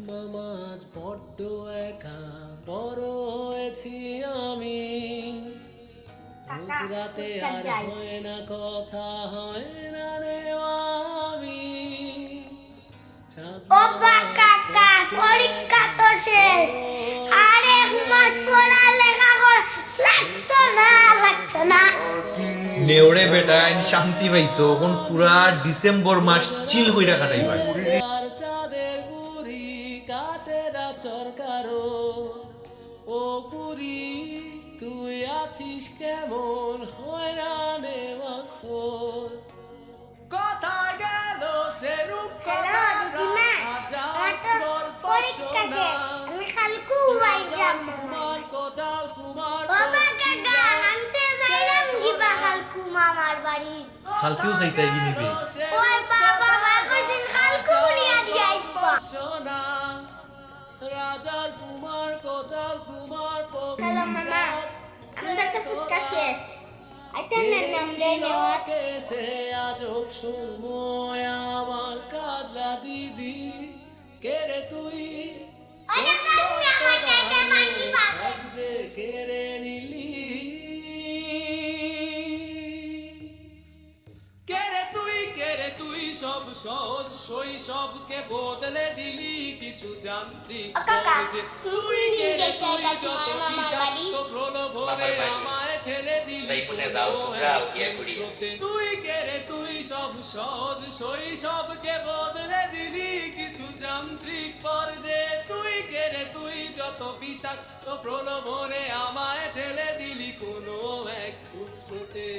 মামা আজ বড্ড একা বড় হয়েছি আমি, রোজ রাতে আর হয় না কথা, হয় না রে আমি। বাবা কাকা পরীক্ষা তো শেষ, আর এক মাস পড়ালেখা লাগতো না। নেওড়ে বেটা শান্তি পাইছো, এখন পুরা ডিসেম্বর মাস চিল কইরা কাটাইবা। আর চাঁদের বুড়ি কাতেরা চরকারো, ও বুড়ি তুই আছিস কেমন, হয়রানে মাখন কথা গেল সে রূপ কথা পরীক্ষা শেষ, আমি কালকে বাইরাম তোমার কোথাও তোমার বাবা কাকা আনতে যাইলাম গিবা কালকে মামার বাড়ি। কালকেও যাইতাই নিবে। ওই বাবা কইছেন কালকে নিয়া দিয়ে আইবা। সোনা রাজার কুমার কোথাও কুমার হ্যালো মামা, আমাদের তো ফুটকা শেষ, আইতানের নাম দেই নেওয়া। কেসে আজব সময় আমার কাজলা দিদি, কে রে তুই যে কেড়ে নিলি, কে রে তুই সব সহজ শৈশবকে বদলে দিলি কিছু যান্ত্রিক খরচে। তুই কে রে তুই যত বিষাক্ত প্রলোভনে আমায় ঠেলে দিলি স্রোতে। তুই কে রে তুই সব সহজ শৈশবকে বদলে দিলি কিছু যান্ত্রিক পর্যায়ে। তুই কে রে তুই যত বিষাক্ত প্রলোভনে আমায় ঠেলে দিলি কোনো এক স্রোতে।